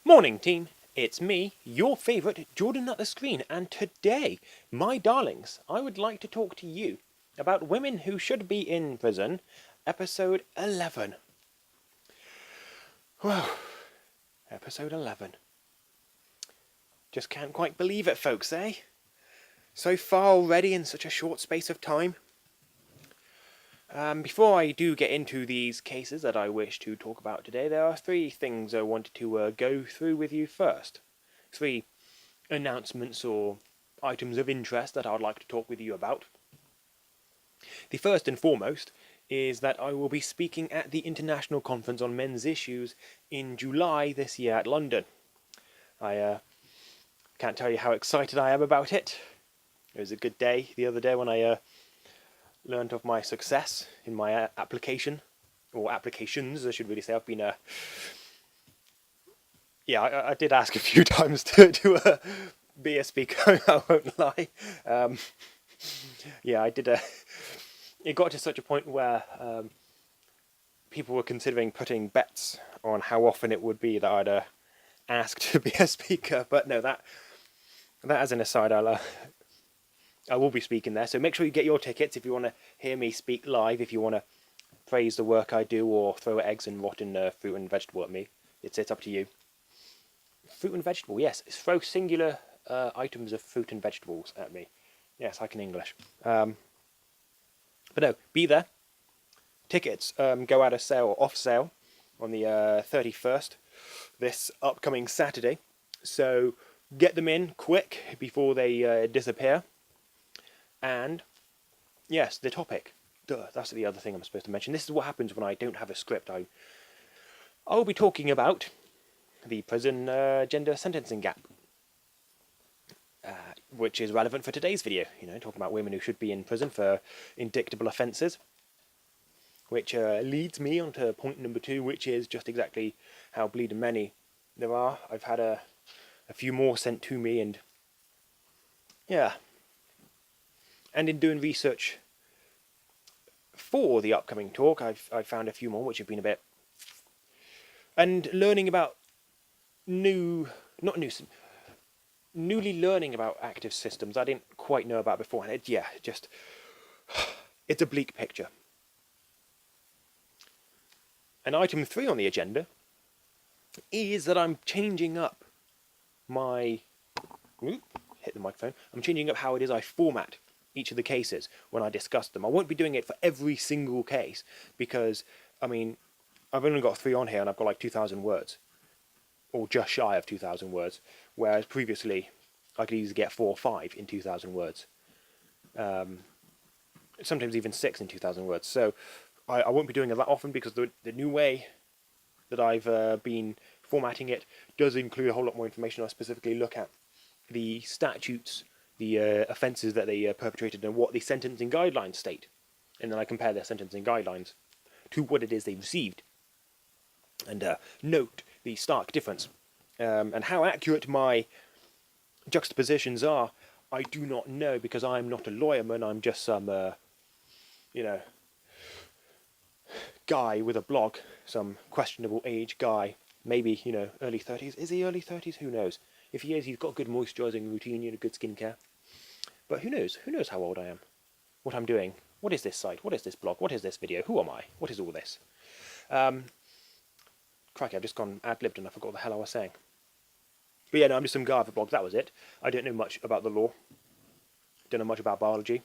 Morning team, it's me, your favourite Jordan at the screen, and today, my darlings, I would like to talk to you about women who should be in prison, episode 11. Whoa, episode 11. Just can't quite believe it, folks, eh? So far already in such a short space of time. Before I do get into these cases that I wish to talk about today, there are three things I wanted to go through with you first. Three announcements or items of interest that I would like to talk with you about. The first and foremost is that I will be speaking at the International Conference on Men's Issues in July this year at London. I can't tell you how excited I am about it. It was a good day the other day when I learned of my success in my application, or applications, I should really say. I've been I did ask a few times to be a speaker, I won't lie. I did. It got to such a point where people were considering putting bets on how often it would be that I'd ask to be a speaker. But no, that as an aside, I will be speaking there. So make sure you get your tickets if you want to hear me speak live. If you want to praise the work I do or throw eggs and rotten fruit and vegetable at me, it's up to you. Fruit and vegetable, yes. Throw singular items of fruit and vegetables at me. Yes, I can English. But no, be there. Tickets go out of sale, or off sale, on the 31st, this upcoming Saturday. So get them in quick before they disappear. And yes, the topic. That's the other thing I'm supposed to mention. This is what happens when I don't have a script. I'll be talking about the prison gender sentencing gap, which is relevant for today's video. Talking about women who should be in prison for indictable offences, which leads me on to point number 2, which is just exactly how bleeding many there are. I've had a few more sent to me, and yeah. And in doing research for the upcoming talk, I've found a few more which have been a bit... And learning about newly learning about active systems I didn't quite know about before. And it's a bleak picture. And item 3 on the agenda is that I'm changing up my... hit the microphone. I'm changing up how it is I format each of the cases when I discuss them. I won't be doing it for every single case because, I've only got 3 on here and I've got like 2,000 words, or just shy of 2,000 words, whereas previously I could easily get 4 or 5 in 2,000 words, sometimes even 6 in 2,000 words. So I won't be doing it that often because the new way that I've been formatting it does include a whole lot more information. I specifically look at the statutes, the offences that they perpetrated, and what the sentencing guidelines state. And then I compare their sentencing guidelines to what it is they received. And note the stark difference. And how accurate my juxtapositions are, I do not know, because I'm not a lawyerman. I'm just some, guy with a blog, some questionable age guy. Maybe, early 30s. Is he early 30s? Who knows? If he is, he's got a good moisturising routine, good skincare. But who knows? Who knows how old I am? What I'm doing? What is this site? What is this blog? What is this video? Who am I? What is all this? Crikey, I've just gone ad-libbed and I forgot what the hell I was saying. But yeah, no, I'm just some guy with a blog. That was it. I don't know much about the law. Don't know much about biology.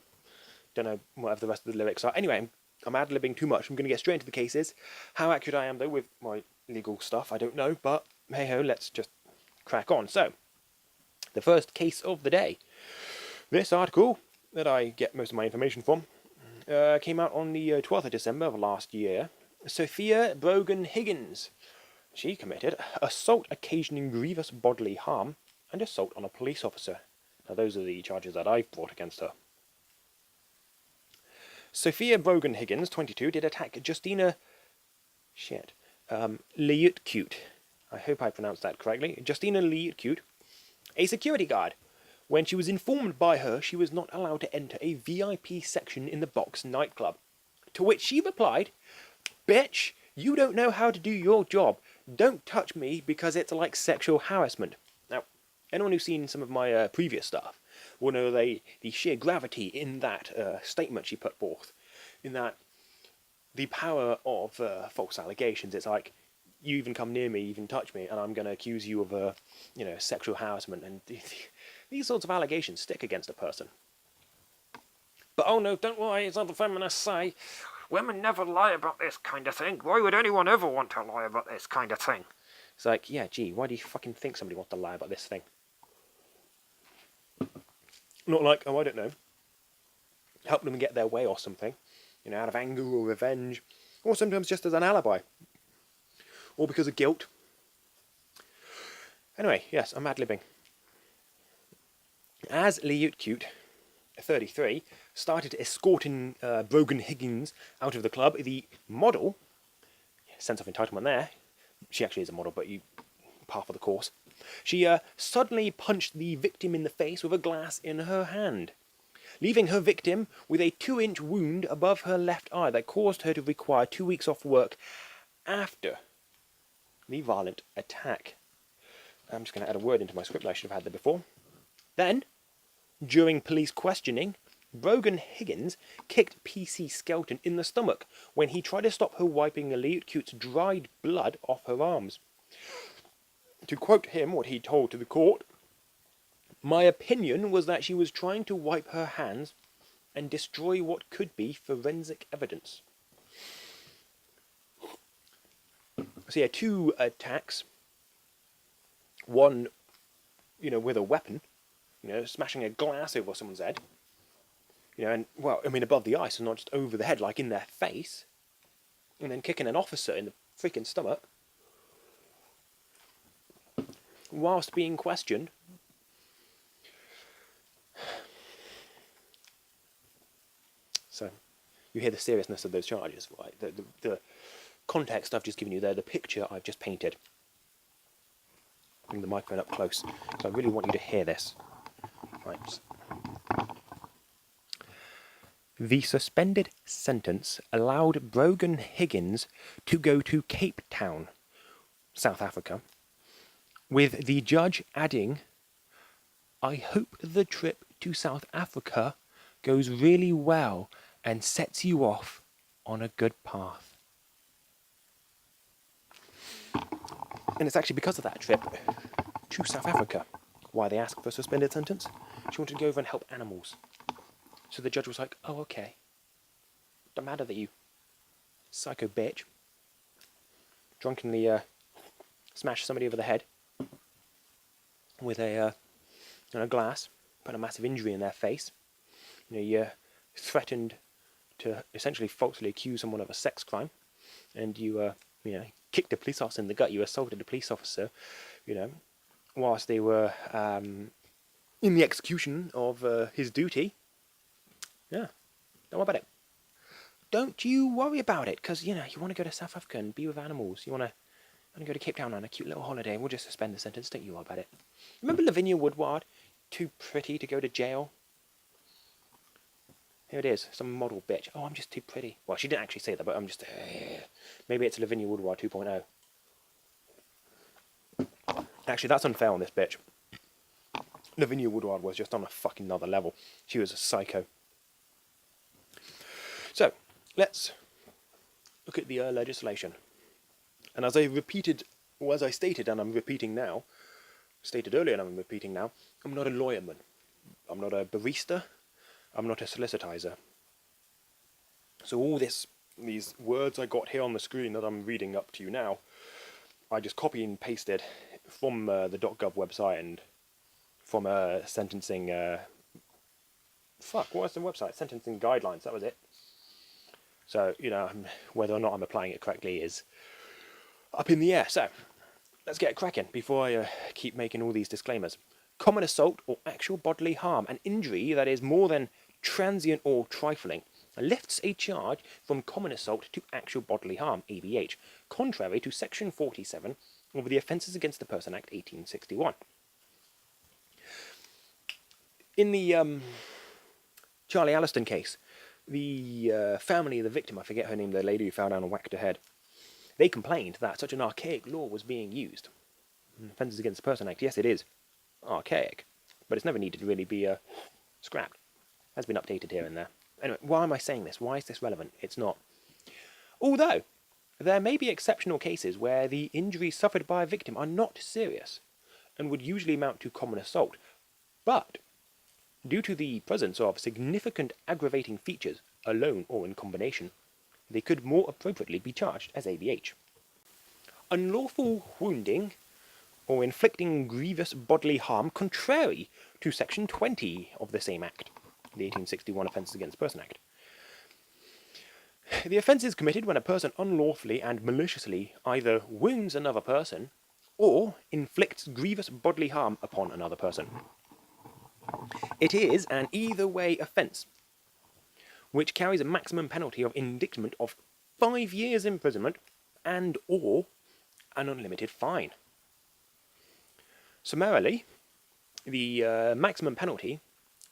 Don't know whatever the rest of the lyrics are. Anyway, I'm ad-libbing too much. I'm going to get straight into the cases. How accurate I am, though, with my legal stuff, I don't know. But hey-ho, let's just crack on. So, the first case of the day. This article that I get most of my information from came out on the 12th of December of last year. Sophia Brogan Higgins. She committed assault occasioning grievous bodily harm and assault on a police officer. Now those are the charges that I've brought against her. Sophia Brogan Higgins, 22, did attack Justina... Liutcute. I hope I pronounced that correctly. Justina Liutcute, a security guard, when she was informed by her she was not allowed to enter a VIP section in the Box nightclub. To which she replied, "Bitch, you don't know how to do your job. don't touch me because it's like sexual harassment. Now, anyone who's seen some of my previous stuff will know the sheer gravity in that statement she put forth, in that the power of false allegations. It's like, you even come near me, even touch me, and I'm going to accuse you of sexual harassment, and these sorts of allegations stick against a person. But oh no, don't worry, as other feminists say, women never lie about this kind of thing. Why would anyone ever want to lie about this kind of thing? It's like, yeah, gee, why do you fucking think somebody wants to lie about this thing? Not like, oh, I don't know, help them get their way or something, out of anger or revenge, or sometimes just as an alibi, or because of guilt. Anyway, yes, I'm ad-libbing. As Liutkute, 33, started escorting Brogan Higgins out of the club, the model, sense of entitlement there, she actually is a model, but you par for the course, she suddenly punched the victim in the face with a glass in her hand, leaving her victim with a 2-inch wound above her left eye that caused her to require 2 weeks off work after the violent attack. I'm just going to add a word into my script. I should have had that before. Then, during police questioning, Brogan Higgins kicked PC Skelton in the stomach when he tried to stop her wiping Liutkute's dried blood off her arms. To quote him, what he told to the court, "My opinion was that she was trying to wipe her hands and destroy what could be forensic evidence." So yeah, 2 attacks. One, with a weapon, smashing a glass over someone's head. And, well, I mean, above the eye, so not just over the head, like in their face. And then kicking an officer in the freaking stomach. Whilst being questioned. So, you hear the seriousness of those charges, right? The context I've just given you there, the picture I've just painted. Bring the microphone up close, so I really want you to hear this. Right. The suspended sentence allowed Brogan Higgins to go to Cape Town, South Africa, with the judge adding, "I hope the trip to South Africa goes really well and sets you off on a good path." And it's actually because of that trip to South Africa why they asked for a suspended sentence. She wanted to go over and help animals. So the judge was like, "Oh, okay. Don't matter that you psycho bitch drunkenly smashed somebody over the head with a glass, put a massive injury in their face. You threatened to essentially falsely accuse someone of a sex crime, and you kicked a police officer in the gut. You assaulted a police officer, whilst they were in the execution of his duty. Yeah, don't worry about it. Don't you worry about it, because, you want to go to South Africa and be with animals. You want to go to Cape Town on a cute little holiday. We'll just suspend the sentence. Don't you worry about it." Remember Lavinia Woodward? Too pretty to go to jail? Here it is, some model bitch. "Oh, I'm just too pretty." Well, she didn't actually say that, but I'm just... maybe it's Lavinia Woodward 2.0. Actually, that's unfair on this bitch. Lavinia Woodward was just on a fucking another level. She was a psycho. So, let's look at the legislation. And as I stated, and I'm repeating now, stated earlier and I'm repeating now, I'm not a lawyerman. I'm not a barista. I'm not a solicitizer. So all these words I got here on the screen that I'm reading up to you now, I just copy and pasted from the .gov website and from sentencing... what was the website? Sentencing guidelines, that was it. So, whether or not I'm applying it correctly is up in the air. So, let's get cracking before I keep making all these disclaimers. Common assault or actual bodily harm, an injury that is more than transient or trifling, lifts a charge from common assault to actual bodily harm, ABH, contrary to Section 47 of the Offences Against the Person Act 1861. In the Charlie Alliston case, the family of the victim, I forget her name, the lady who fell down and whacked her head, They complained that such an archaic law was being used. Offences Against the Person Act, yes, it is archaic, but it's never needed to really be scrapped. It has been updated here and there. Anyway, why am I saying this? Why is this relevant? It's not. Although, there may be exceptional cases where the injuries suffered by a victim are not serious and would usually amount to common assault, but due to the presence of significant aggravating features, alone or in combination, they could more appropriately be charged as ABH. Unlawful wounding or inflicting grievous bodily harm contrary to Section 20 of the same Act, the 1861 Offences Against the Person Act. The offence is committed when a person unlawfully and maliciously either wounds another person or inflicts grievous bodily harm upon another person. It is an either-way offence, which carries a maximum penalty of indictment of 5 years imprisonment and or an unlimited fine. Summarily, the maximum penalty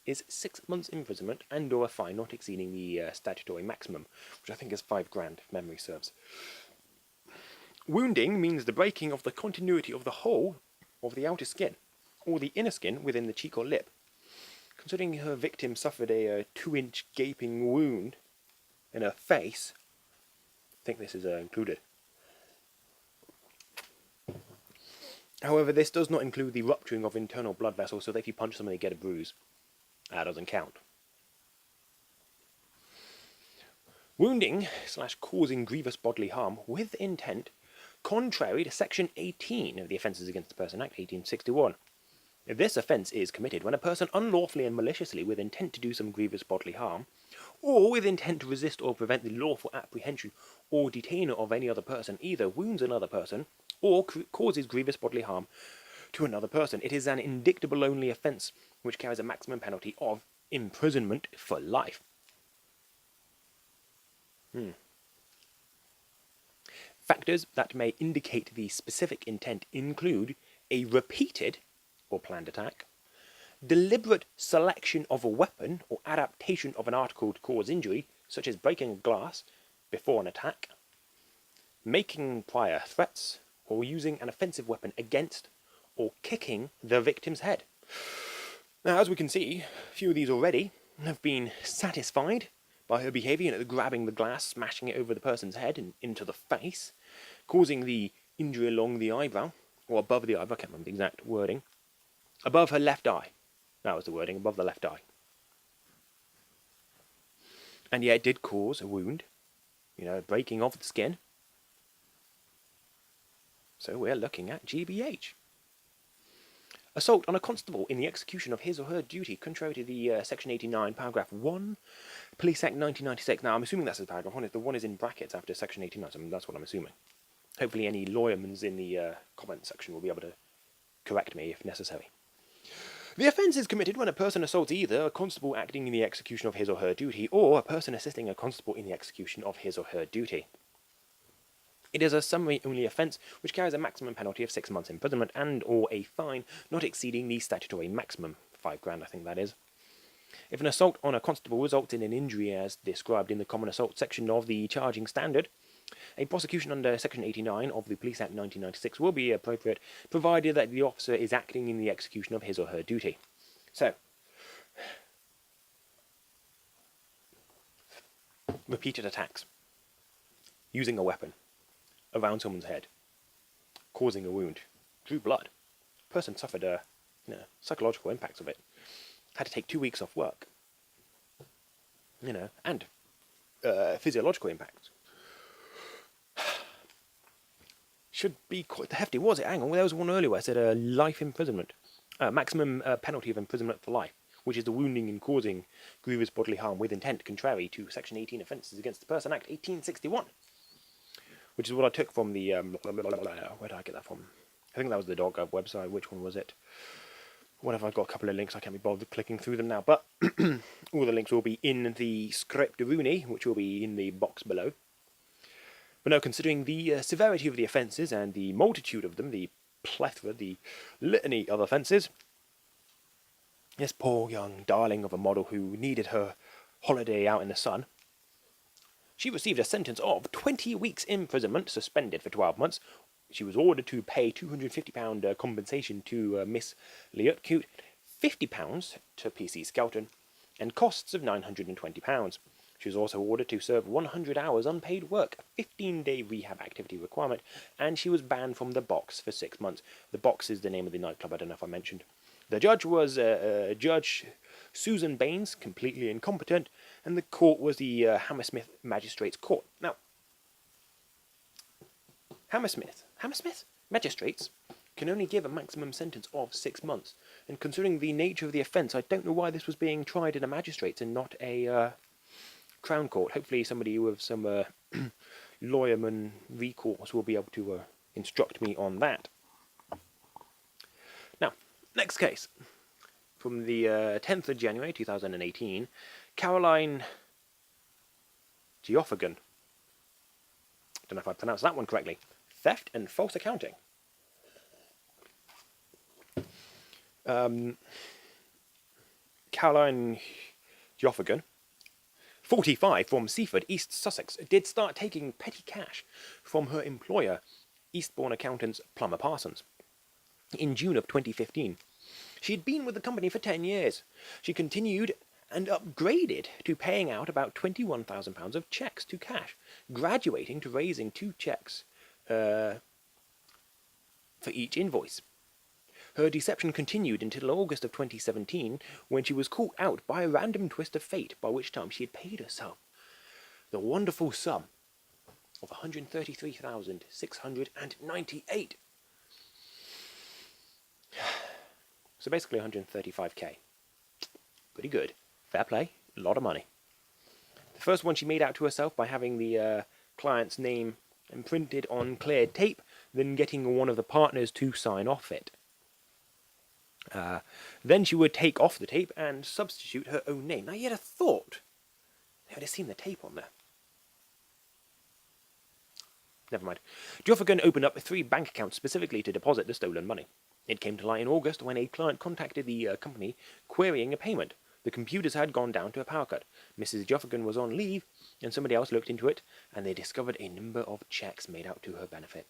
is 6 months imprisonment and or a fine not exceeding the statutory maximum, which I think is £5,000 if memory serves. Wounding means the breaking of the continuity of the whole of the outer skin or the inner skin within the cheek or lip. Considering her victim suffered a 2-inch gaping wound in her face, I think this is included. However, this does not include the rupturing of internal blood vessels, so that if you punch somebody, get a bruise. That doesn't count. Wounding / causing grievous bodily harm with intent, contrary to Section 18 of the Offences Against the Person Act, 1861. This offence is committed when a person unlawfully and maliciously, with intent to do some grievous bodily harm, or with intent to resist or prevent the lawful apprehension or detainer of any other person, either wounds another person or causes grievous bodily harm to another person. It is an indictable-only offence which carries a maximum penalty of imprisonment for life. Factors that may indicate the specific intent include a repeated or planned attack, deliberate selection of a weapon or adaptation of an article to cause injury, such as breaking a glass before an attack, making prior threats, or using an offensive weapon against or kicking the victim's head. Now, as we can see, a few of these already have been satisfied by her behaviour in grabbing the glass, smashing it over the person's head and into the face, causing the injury along the eyebrow, or above the eyebrow, I can't remember the exact wording, above her left eye. That was the wording, above the left eye. And yeah, it did cause a wound, breaking of the skin. So we're looking at GBH. Assault on a constable in the execution of his or her duty, contrary to the Section 89, Paragraph 1, Police Act 1996. Now, I'm assuming that's the paragraph 1. The 1 is in brackets after Section 89, so that's what I'm assuming. Hopefully any lawyermans in the comment section will be able to correct me if necessary. The offence is committed when a person assaults either a constable acting in the execution of his or her duty or a person assisting a constable in the execution of his or her duty. It is a summary-only offence which carries a maximum penalty of 6 months imprisonment and or a fine not exceeding the statutory maximum, £5,000 I think that is. If an assault on a constable results in an injury as described in the common assault section of the charging standard, a prosecution under Section 89 of the Police Act 1996 will be appropriate, provided that the officer is acting in the execution of his or her duty. So, repeated attacks, using a weapon around someone's head, causing a wound, drew blood. Person suffered psychological impacts of it. Had to take 2 weeks off work. And physiological impacts. Should be quite hefty, was it? Hang on, there was one earlier where I said life imprisonment. Maximum penalty of imprisonment for life, which is the wounding and causing grievous bodily harm with intent, contrary to Section 18 Offences Against the Person Act 1861. Which is what I took from the, where did I get that from? I think that was the .gov website. Which one was it? What if I've got a couple of links? I can't be bothered clicking through them now, but all the links will be in the script Rooney, which will be in the box below. But now, considering the severity of the offences and the multitude of them, the plethora, the litany of offences, this poor young darling of a model who needed her holiday out in the sun, She received a sentence of 20 weeks imprisonment, suspended for 12 months. She was ordered to pay £250 compensation to Miss Liutcute, £50 to PC Skelton, and costs of £920. She was also ordered to serve 100 hours unpaid work, a 15-day rehab activity requirement, and she was banned from the Box for 6 months. The Box is the name of the nightclub, I don't know if I mentioned. The judge was Judge Susan Baines, completely incompetent, and the court was the Hammersmith Magistrates Court. Now, Hammersmith Magistrates can only give a maximum sentence of 6 months, and considering the nature of the offence, I don't know why this was being tried in a magistrates and not a Crown Court. Hopefully somebody with some lawyerman recourse will be able to instruct me on that. Now, next case. From the 10th of January 2018, Caroline Geoffrigan. Don't know if I pronounced that one correctly. Theft and false accounting. Caroline Geoffrigan, 45, from Seaford, East Sussex, did start taking petty cash from her employer, Eastbourne accountants Plummer Parsons, in June of 2015. She had been with the company for 10 years. She continued and upgraded to paying out about £21,000 of cheques to cash, graduating to raising 2 cheques for each invoice. Her deception continued until August of 2017, when she was caught out by a random twist of fate, by which time she had paid herself the wonderful sum of £133,698. So basically 135k. Pretty good. Fair play. A lot of money. The first one she made out to herself by having the client's name imprinted on cleared tape, then getting one of the partners to sign off it. Then she would take off the tape and substitute her own name. Now, you'd have thought they would have seen the tape on there. Never mind. Geoffrigan opened up 3 bank accounts specifically to deposit the stolen money. It came to light in August when a client contacted the company querying a payment. The computers had gone down to a power cut. Mrs. Geoffrigan was on leave, and somebody else looked into it, and they discovered a number of cheques made out to her benefit.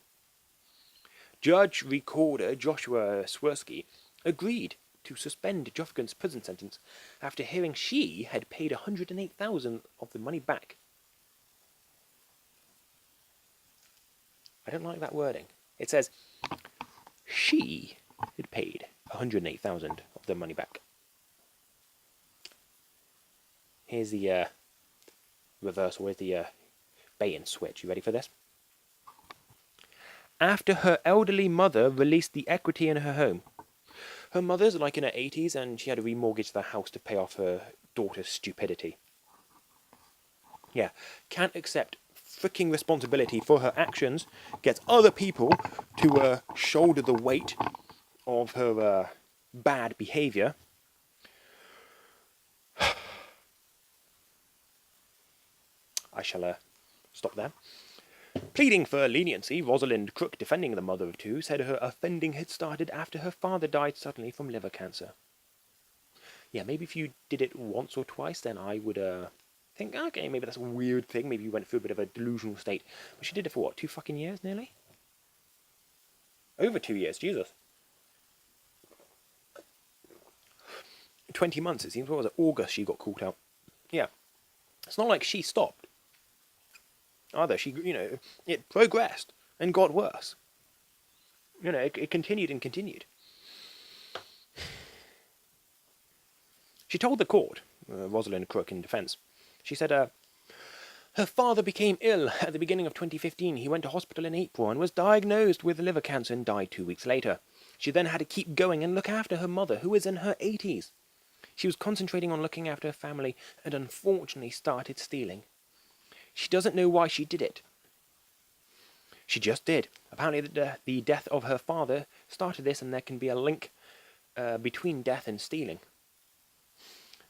Judge Recorder Joshua Swirsky agreed to suspend Geoffrigan's prison sentence after hearing she had paid $108,000 of the money back. I don't like that wording. It says she had paid $108,000 of the money back. Here's the reversal. Here's the bait and switch. You ready for this? After her elderly mother released the equity in her home. Her mother's like in her 80s, and she had to remortgage the house to pay off her daughter's stupidity. Yeah, can't accept freaking responsibility for her actions, gets other people to shoulder the weight of her bad behaviour. I shall stop there. Pleading for leniency, Rosalind Crook, defending the mother of 2, said her offending had started after her father died suddenly from liver cancer. Yeah, maybe if you did it once or twice, then I would think, okay, maybe that's a weird thing. Maybe you went through a bit of a delusional state. But she did it for what, 2 fucking years, nearly? Over 2 years, Jesus. 20 months, it seems. What was it? August she got caught out. Yeah. It's not like she stopped. Either she, it progressed and got worse. It continued and continued. She told the court, Rosalind Crook in defence, she said, her father became ill at the beginning of 2015. He went to hospital in April and was diagnosed with liver cancer and died 2 weeks later. She then had to keep going and look after her mother, who was in her 80s. She was concentrating on looking after her family and unfortunately started stealing. She doesn't know why she did it. She just did. Apparently the death of her father started this, and there can be a link between death and stealing.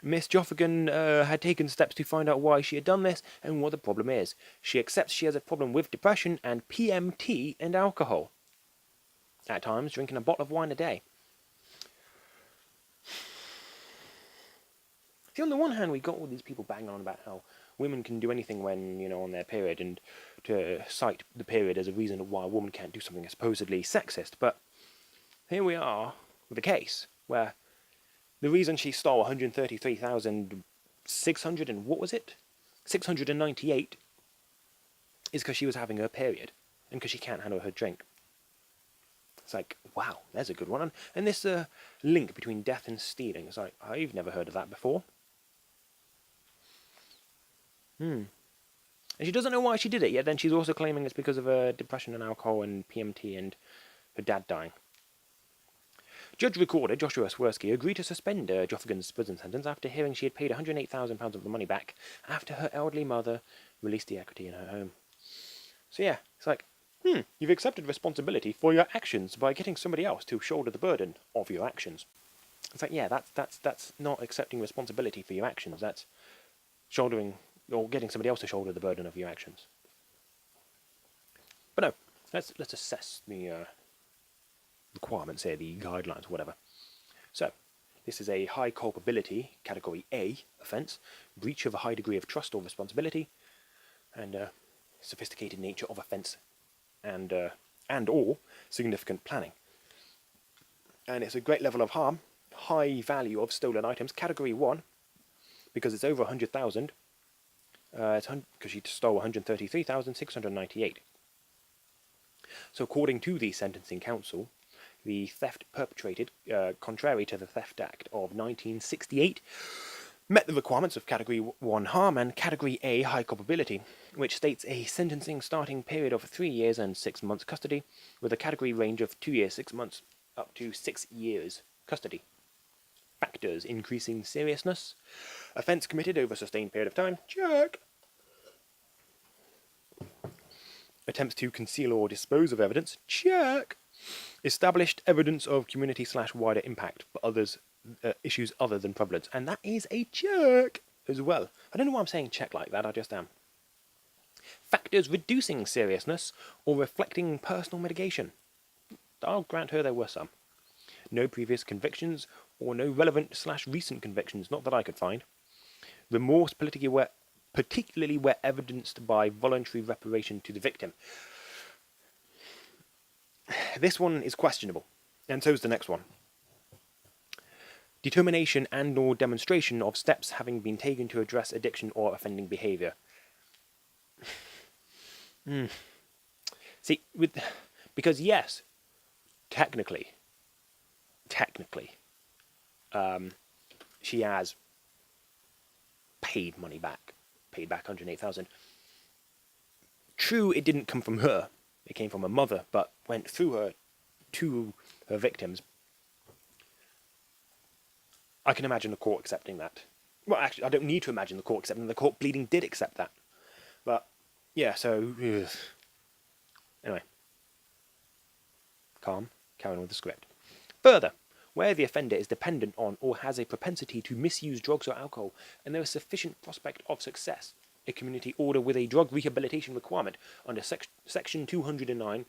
Miss Geoffrigan had taken steps to find out why she had done this and what the problem is. She accepts she has a problem with depression and PMT and alcohol. At times, drinking a bottle of wine a day. See, on the one hand, we got all these people banging on about how women can do anything when, on their period, and to cite the period as a reason why a woman can't do something supposedly sexist. But here we are with a case where the reason she stole 133,600 and what was it? 698 is because she was having her period and because she can't handle her drink. It's like, wow, there's a good one. And this link between death and stealing, it's like, I've never heard of that before. And she doesn't know why she did it, yet then she's also claiming it's because of her depression and alcohol and PMT and her dad dying. Judge Recorder Joshua Swirsky agreed to suspend Joffigan's prison sentence after hearing she had paid £108,000 of the money back after her elderly mother released the equity in her home. So yeah, it's like, you've accepted responsibility for your actions by getting somebody else to shoulder the burden of your actions. It's like, yeah, that's not accepting responsibility for your actions. That's shouldering or getting somebody else to shoulder the burden of your actions. But no, let's assess the requirements here, the guidelines, whatever. So, this is a high culpability, category A offence, breach of a high degree of trust or responsibility, and sophisticated nature of offence, and or significant planning. And it's a great level of harm, high value of stolen items, category 1, because it's over 100,000. It's because she stole 133,698. So according to the Sentencing Council, the theft perpetrated, contrary to the Theft Act of 1968, met the requirements of Category 1 harm and Category A high culpability, which states a sentencing starting period of 3 years and 6 months custody, with a category range of 2 years, 6 months, up to 6 years custody. Factors: increasing seriousness, offence committed over a sustained period of time, check. Attempts to conceal or dispose of evidence, check. Established evidence of community/wider impact for others, issues other than prevalence, and that is a check as well. I don't know why I'm saying check like that, I just am. Factors reducing seriousness or reflecting personal mitigation. I'll grant her there were some. No previous convictions or no relevant/recent convictions, not that I could find. Remorse, particularly where evidenced by voluntary reparation to the victim. This one is questionable, and so is the next one. Determination and or demonstration of steps having been taken to address addiction or offending behaviour. See, because yes, technically, she has paid money back, paid back 108,000. True, it didn't come from her. It came from her mother, but went through her to her victims. I can imagine the court accepting that. Well, actually, I don't need to imagine the court accepting. The court bleeding did accept that. But, yeah, so... Anyway. Calm. Carry on with the script. Further, where the offender is dependent on or has a propensity to misuse drugs or alcohol, and there is sufficient prospect of success, a community order with a drug rehabilitation requirement under Section 209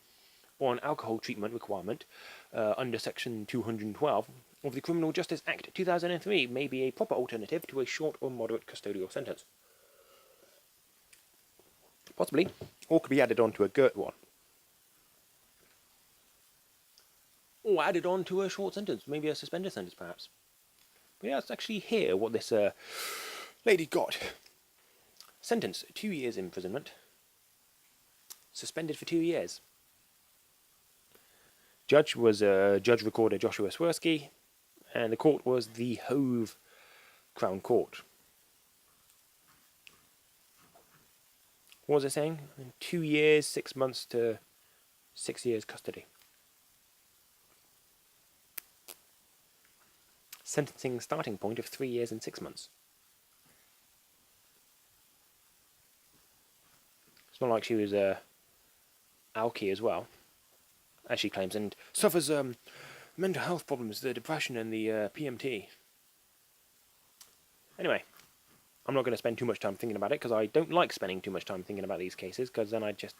or an alcohol treatment requirement under Section 212 of the Criminal Justice Act 2003 may be a proper alternative to a short or moderate custodial sentence. Possibly, or could be added on to a girt one. Or added on to a short sentence, maybe a suspended sentence perhaps. But yeah, let's actually hear what this lady got. Sentence, 2 years imprisonment. Suspended for 2 years. Judge was Judge Recorder Joshua Swirsky, and the court was the Hove Crown Court. What was I saying? 2 years, 6 months to 6 years custody. Sentencing starting point of 3 years and 6 months. It's not like she was alky as well, as she claims, and suffers mental health problems, the depression and the PMT. Anyway, I'm not going to spend too much time thinking about it, because I don't like spending too much time thinking about these cases, because then I just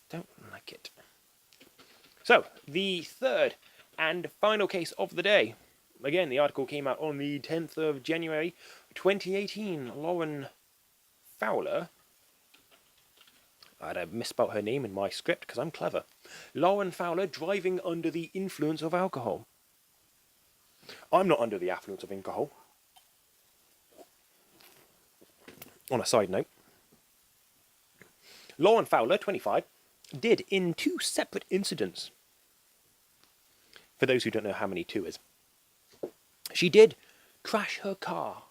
don't like it. So, the third and final case of the day. Again, the article came out on the 10th of January 2018. Lauren Fowler, I'd misspelt her name in my script because I'm clever. Lauren Fowler driving under the influence of alcohol. I'm not under the affluence of alcohol. On a side note, Lauren Fowler, 25, did in 2 separate incidents. For those who don't know how many 2 is, she did crash her car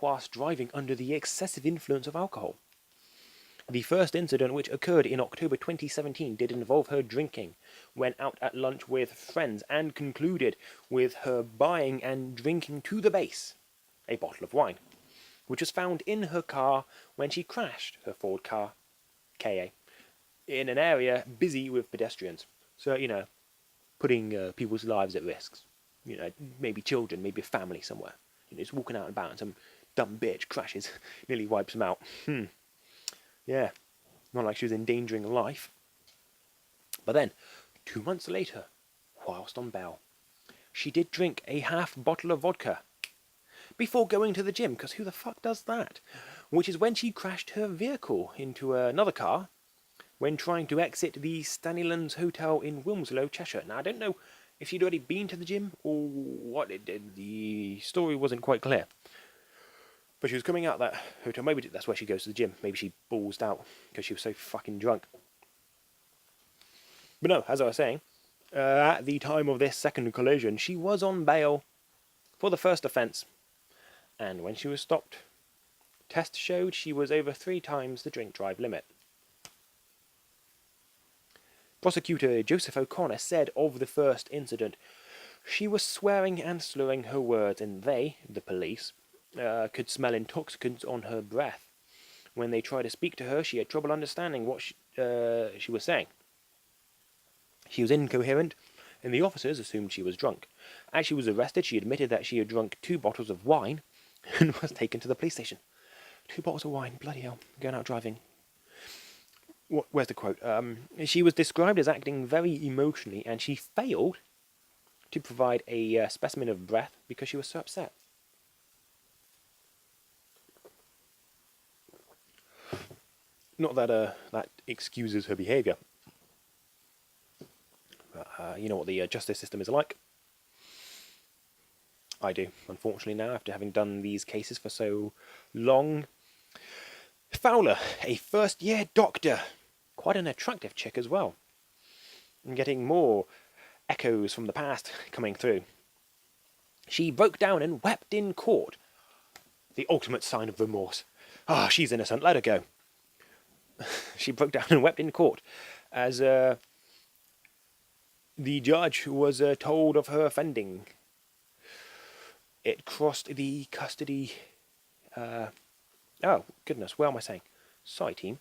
whilst driving under the excessive influence of alcohol. The first incident, which occurred in October 2017, did involve her drinking when out at lunch with friends and concluded with her buying and drinking to the base a bottle of wine, which was found in her car when she crashed her Ford car, KA, in an area busy with pedestrians. So, you know, putting people's lives at risk. You know, maybe children, maybe a family somewhere. You know, just walking out and about and some dumb bitch crashes, nearly wipes them out. Yeah, not like she was endangering life. But then, 2 months later, whilst on bail, she did drink a half bottle of vodka before going to the gym, because who the fuck does that? Which is when she crashed her vehicle into another car when trying to exit the Stanleylands Hotel in Wilmslow, Cheshire. Now, I don't know if she'd already been to the gym or what it did. The story wasn't quite clear. But she was coming out that hotel. Maybe that's where she goes to the gym. Maybe she ballsed out because she was so fucking drunk. But no, as I was saying, at the time of this second collision, she was on bail for the first offence. And when she was stopped, tests showed she was over 3 times the drink-drive limit. Prosecutor Joseph O'Connor said of the first incident, she was swearing and slurring her words, and they, the police, could smell intoxicants on her breath. When they tried to speak to her, she had trouble understanding what she was saying. She was incoherent, and the officers assumed she was drunk. As she was arrested, she admitted that she had drunk 2 bottles of wine and was taken to the police station. 2 bottles of wine, bloody hell, going out driving. Where's the quote? She was described as acting very emotionally, and she failed to provide a specimen of breath because she was so upset. Not that that excuses her behaviour. You know what the justice system is like. I do, unfortunately, now, after having done these cases for so long. Fowler, a first-year doctor. Quite an attractive chick as well. I'm getting more echoes from the past coming through. She broke down and wept in court. The ultimate sign of remorse. She's innocent, let her go. She broke down and wept in court as the judge was told of her offending. It crossed the custody... oh, goodness, what am I saying? Sorry, team.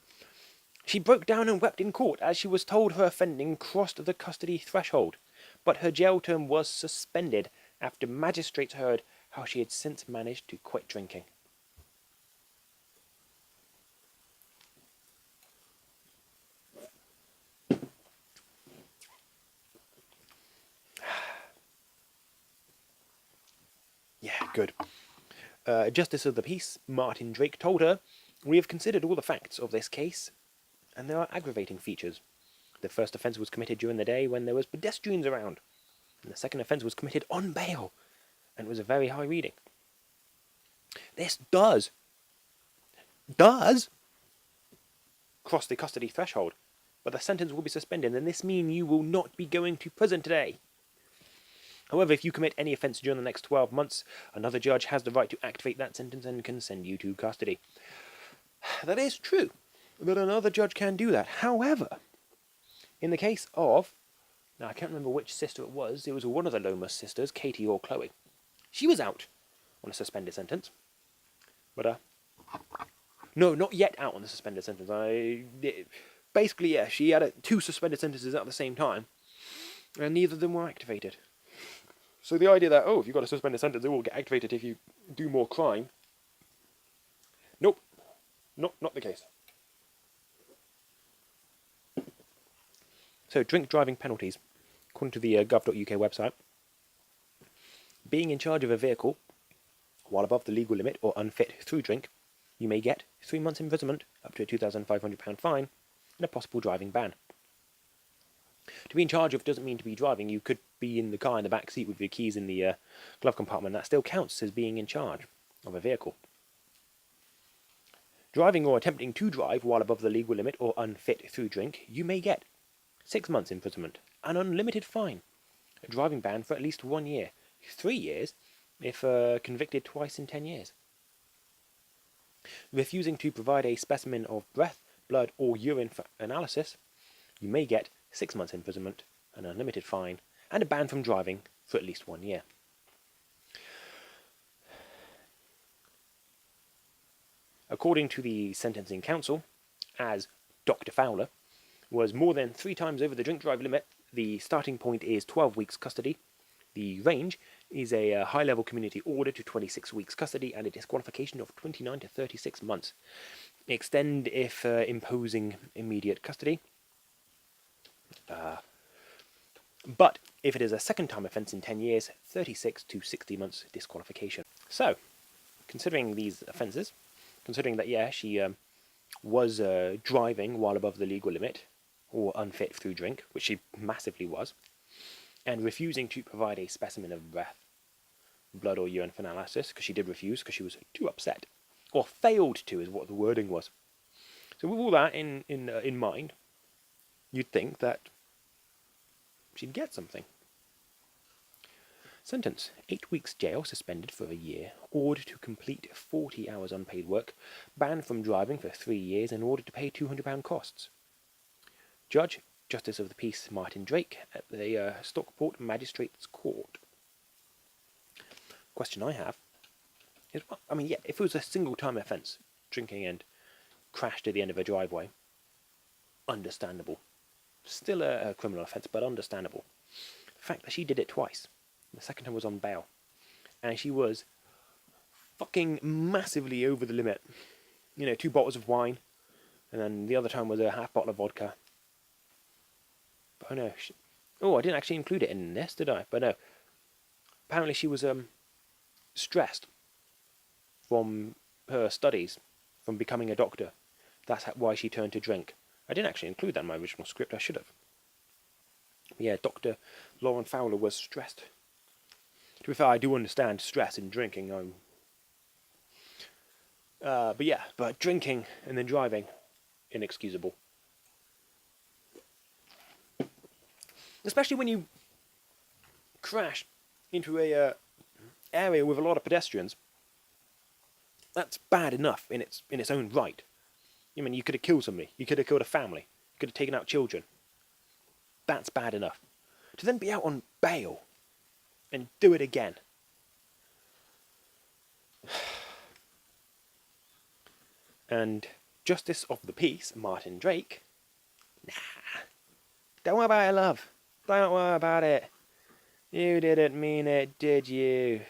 She broke down and wept in court as she was told her offending crossed the custody threshold, but her jail term was suspended after magistrates heard how she had since managed to quit drinking. Yeah, good. Justice of the Peace, Martin Drake, told her, "We have considered all the facts of this case, and there are aggravating features. The first offence was committed during the day when there was pedestrians around, and the second offence was committed on bail, and it was a very high reading. This does cross the custody threshold, but the sentence will be suspended, and this means you will not be going to prison today. However, if you commit any offence during the next 12 months, another judge has the right to activate that sentence and can send you to custody." That is true, that another judge can do that. However, in the case of, now I can't remember which sister it was one of the Lomas sisters, Katie or Chloe. She was out on a suspended sentence. But, no, not yet out on the suspended sentence. Basically, yeah, she had 2 suspended sentences at the same time, and neither of them were activated. So the idea that, if you've got a suspended sentence, it will get activated if you do more crime. Nope. Not the case. So, drink driving penalties. According to the gov.uk website, Being in charge of a vehicle while above the legal limit or unfit through drink, you may get 3 months imprisonment, up to a £2,500 fine, and a possible driving ban. To be in charge of doesn't mean to be driving. You could be in the car in the back seat with your keys in the glove compartment. That still counts as being in charge of a vehicle. Driving or attempting to drive while above the legal limit or unfit through drink, you may get 6 months imprisonment, an unlimited fine, a driving ban for at least 1 year, 3 years if convicted twice in 10 years. Refusing to provide a specimen of breath, blood or urine for analysis, you may get 6 months imprisonment, an unlimited fine, and a ban from driving for at least 1 year. According to the Sentencing Council, as Dr. Fowler was more than 3 times over the drink drive limit, the starting point is 12 weeks custody. The range is a high-level community order to 26 weeks custody and a disqualification of 29 to 36 months. Extend if imposing immediate custody. But if it is a second-time offence in 10 years, 36 to 60 months disqualification. So, considering these offences, considering that, yeah, she was driving while above the legal limit, or unfit through drink, which she massively was, and refusing to provide a specimen of breath, blood or urine for analysis, because she did refuse, because she was too upset, or failed to is what the wording was. So with all that in mind, you'd think that she'd get something. Sentence: 8 weeks jail, suspended for a year, ordered to complete 40 hours unpaid work, banned from driving for 3 years, and ordered to pay £200 costs. Judge: Justice of the Peace Martin Drake at the Stockport Magistrates Court. Question I have is, I mean, yeah, if it was a single-time offence, drinking and crashed at the end of a driveway, understandable. Still a criminal offence, but understandable. The fact that she did it twice. The second time was on bail. And she was fucking massively over the limit. 2 bottles of wine. And then the other time was a half bottle of vodka. But oh no. I didn't actually include it in this, did I? But no. Apparently she was stressed from her studies, from becoming a doctor. That's why she turned to drink. I didn't actually include that in my original script. I should have. But yeah, Dr. Lauren Fowler was stressed. To be fair, I do understand stress in drinking. But drinking and then driving, inexcusable. Especially when you crash into a area with a lot of pedestrians. That's bad enough in its own right. I mean, you could have killed somebody. You could have killed a family. You could have taken out children. That's bad enough. To then be out on bail and do it again. And Justice of the Peace, Martin Drake, nah. Don't worry about it, love. Don't worry about it. You didn't mean it, did you?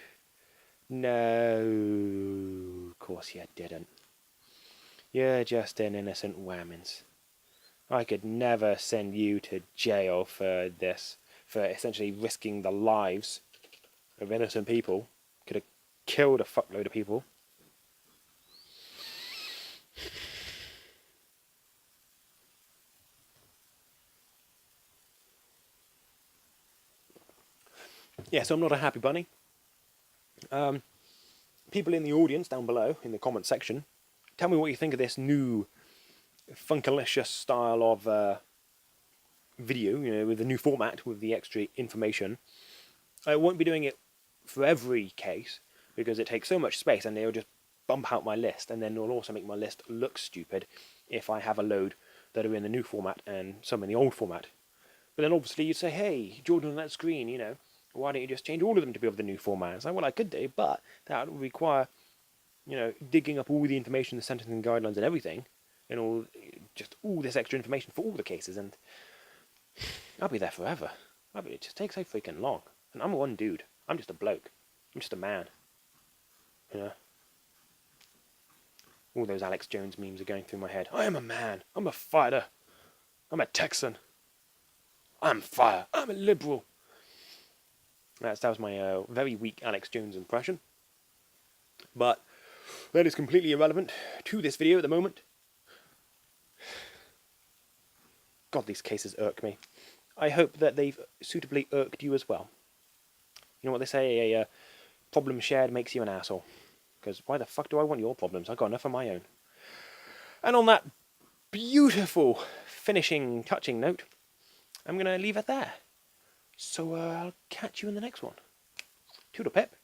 No, of course you didn't. You're just an innocent whammons. I could never send you to jail for this, for essentially risking the lives of innocent people. Could have killed a fuckload of people. Yeah, so I'm not a happy bunny. People in the audience down below, in the comment section, tell me what you think of this new funkalicious style of video, with the new format, with the extra information. I won't be doing it for every case, because it takes so much space, and they'll just bump out my list, and then it'll also make my list look stupid if I have a load that are in the new format and some in the old format. But then obviously you'd say, hey, Jordan, on that screen, why don't you just change all of them to be of the new format? It's like, well, I could do, but that would require, digging up all the information, the sentencing guidelines and everything, and all this extra information for all the cases, and I'll be there forever. It just takes so freaking long. And I'm one dude. I'm just a bloke. I'm just a man. All those Alex Jones memes are going through my head. I am a man. I'm a fighter. I'm a Texan. I'm fire. I'm a liberal. That was my very weak Alex Jones impression. But that is completely irrelevant to this video at the moment. God, these cases irk me. I hope that they've suitably irked you as well. You know what they say, a problem shared makes you an asshole. Because why the fuck do I want your problems? I've got enough of my own. And on that beautiful finishing, touching note, I'm going to leave it there. So I'll catch you in the next one. Toodle pip.